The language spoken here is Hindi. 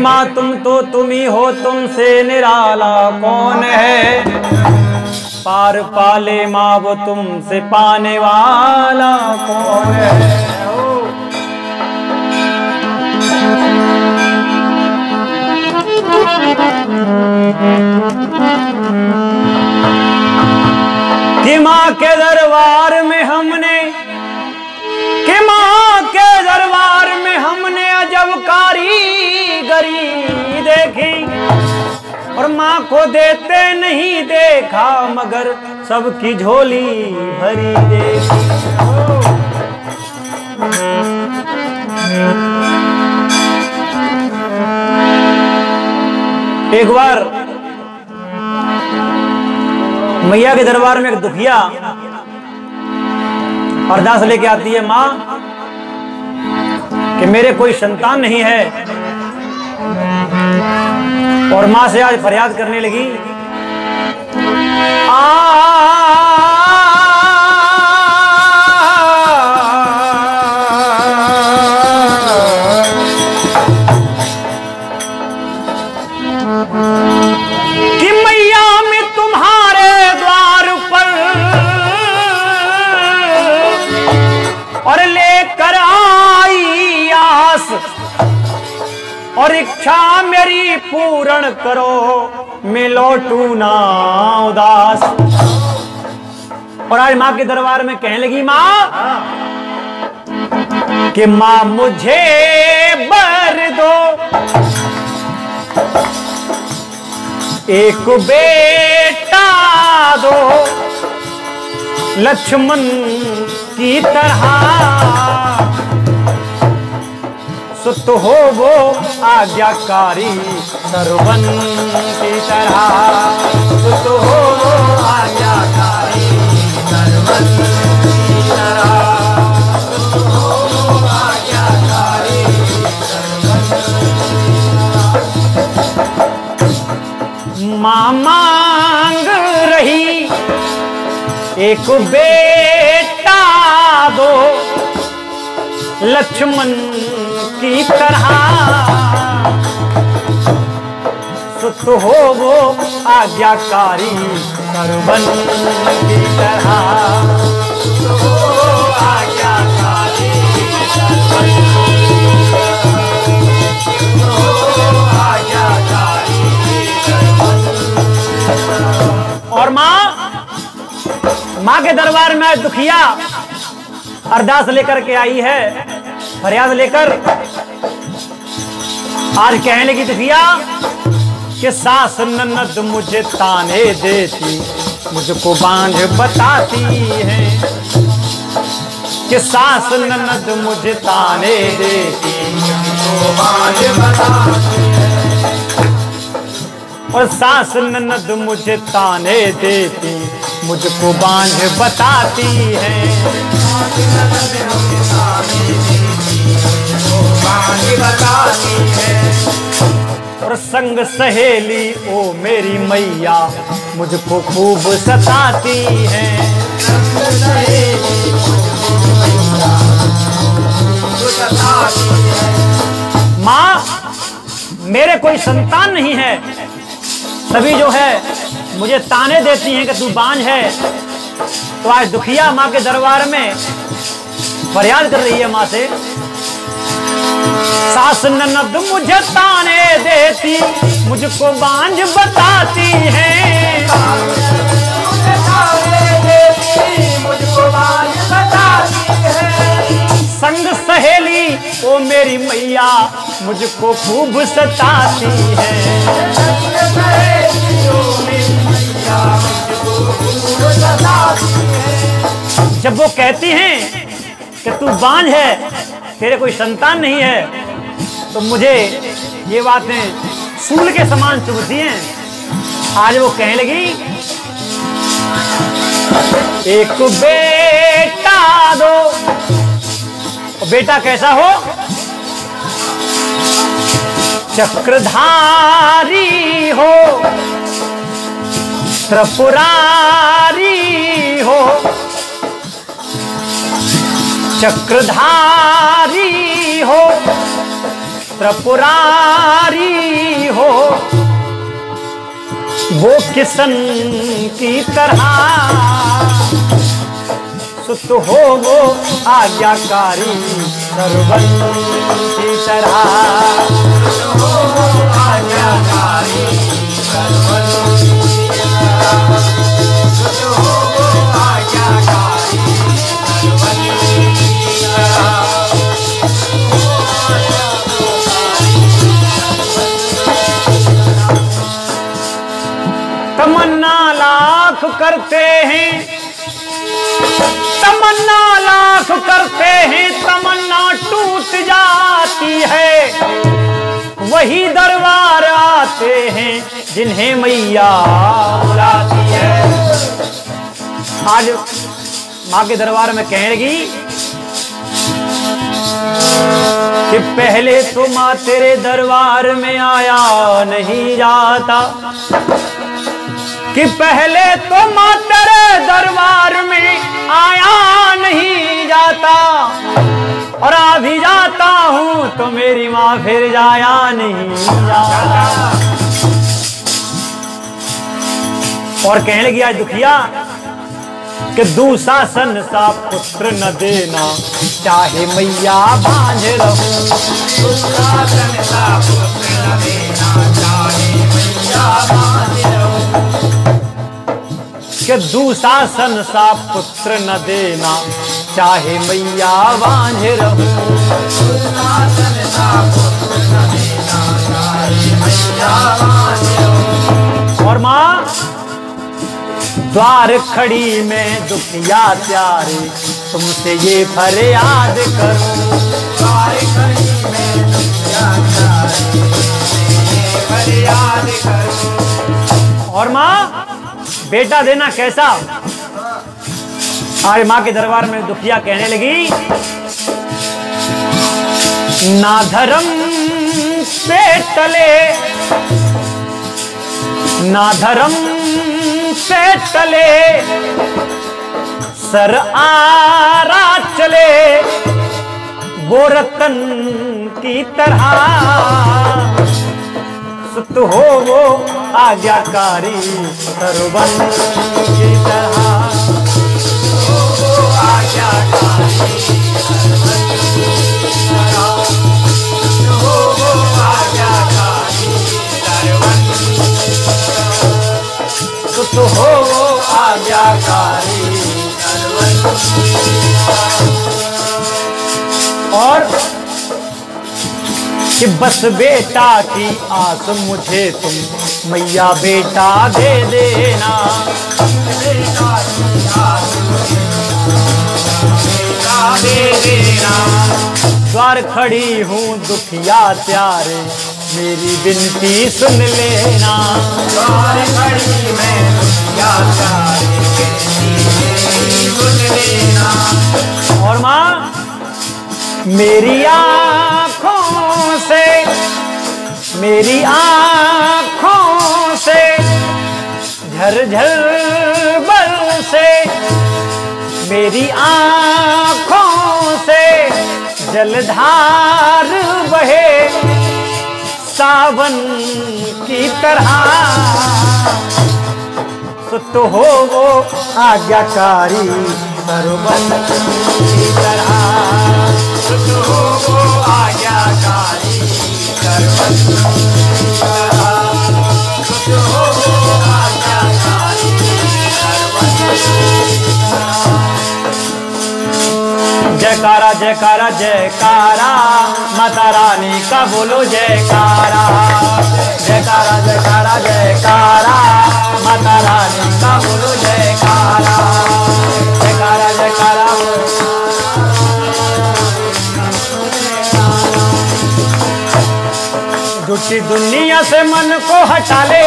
माँ तुम तो तुम ही हो, तुमसे निराला कौन है। पार पाले माँ वो तुमसे पाने वाला कौन है। कि माँ के दरबार में हमने, कि माँ के दरबार में हमने अजब कारीगरी देखी, और माँ को देते नहीं देखा मगर सबकी झोली भरी देखी। एक बार मैया के दरबार में एक दुखिया अरदास लेके आती है, माँ कि मेरे कोई संतान नहीं है, और माँ से आज फरियाद करने लगी। कि मैया मैं तुम्हारे द्वार पर और लेकर आई आस, और इच्छा मेरी पूर्ण करो, मैं लौटू ना उदास। और आज माँ के दरबार में कहने लगी माँ कि माँ मुझे बर दो, एक बेटा दो लक्ष्मण की तरह, सुत हो वो आज्ञाकारी सरवन की तरह, सुत हो वो आज्ञाकारी सरवन की तरह, सुत हो वो आज्ञाकारी सरवन। माँ मांग रही एक बेटा दो लक्ष्मण की तरह, सुत हो वो आज्ञाकारी सरवन की तरह, सुत हो आज्ञाकारी सरवन, सुत हो आज्ञाकारी सरवन। और माँ के दरबार में दुखिया अरदास लेकर के आई है, फरियाद लेकर। आज कहने लगी दुखिया कि सास ननद मुझे ताने देती, मुझको बांझ बताती है, कि सास ननद मुझे ताने देती, मुझको बांझ बताती है, और सास ननद मुझे ताने देती, मुझको बांझ बताती है, बताती है। और संग सहेली ओ मेरी मैया मुझको खूब सताती है, संग सहेली सताती है। माँ मेरे कोई संतान नहीं है, सभी जो है मुझे ताने देती हैं कि तू बांझ है। तो आज दुखिया माँ के दरबार में फरियाद कर रही है माँ से, सास ननद मुझे ताने देती, मुझको बांझ बताती है, मुझे ताने देती, मुझको बांझ बताती है। संग सहेली ओ मेरी मैया मुझको खूब सताती है, संग सहेली ओ मेरी मैया मुझको खूब सताती है। जब वो कहती हैं कि तू बांझ है, तेरे कोई संतान नहीं है, तो मुझे ये बातें सूल के समान चुभती हैं। आज वो कहने लगी एक बेटा दो, बेटा कैसा हो, चक्रधारी हो, त्रिपुरारी हो, चक्रधारी हो, त्रिपुरारी हो वो किशन की तरह, सुत हो वो आज्ञाकारी सर्वन की तरह, सुत हो वो आज्ञाकारी सर्वन की तरह, सुत हो वो आज्ञाकारी सर्वन की तरह। तमन्ना लाख करते हैं, तमन्ना लाख करते हैं, तमन्ना टूट जाती है। वही दरबार आते हैं जिन्हें मैया बुलाती है। आज माँ के दरबार में कहने लगी कि पहले तो माँ तेरे दरबार में आया नहीं जाता, कि पहले तो माँ तेरे दरबार में आया नहीं जाता, और आ भी जाता हूं तो मेरी माँ फिर जाया नहीं जाता। और कहने लगी आज दुखिया कि दुशासन सा पुत्र न देना, चाहे मैया बांझ रहूं। दुशासन सा पुत्र न देना, चाहे मैया बांझ रहूं। कि दुशासन सा पुत्र न देना, चाहे मैया बांझ रहूं। दुशासन सा पुत्र न देना, चाहे मैया बांझ रहूं। और माँ द्वार खड़ी में दुखिया प्यारे, तुमसे ये फरियाद करूं। द्वार खड़ी में दुखिया प्यारे, तुमसे ये फरियाद करूं। और माँ बेटा देना कैसा? आज माँ के दरबार में दुखिया कहने लगी, ना धर्म पे टले, ना धर्म पे टले, सर आरा चले वो रतन की तरह, सुत हो वो आज्ञाकारी सर्वन की तरह, हो वो आज्ञाकारी सर्वन की तरह, हो वो आज्ञाकारी सर्वन की तरह, सुत हो वो आज्ञाकारी सर्वन की तरह। और कि बस बेटा की आस मुझे तुम मैया बेटा दे देना, बेटा की आस मुझे बेटा दे देना। द्वार खड़ी हूँ दुखिया प्यारे, मेरी विनती सुन लेना। द्वार खड़ी मैं दुखिया प्यारे, मेरी सुन लेना। और माँ मेरी आँखों से, मेरी आँखों से झरझर बरसे, मेरी आँखों से जलधार बहे सावन की तरह, सुत हो वो आज्ञाकारी सर्वन की तरह, सुत हो वो आज्ञाकारी सर्वन की तरह, सुत हो वो आज्ञाकारी सर्वन की तरह। जयकारा जयकारा जयकारा, माता रानी का बोलो जयकारा। जयकारा जयकारा जयकारा, माता रानी का बोलो जयकारा। जयकारा जयकारा झूठी दुनिया से मन को हटा ले,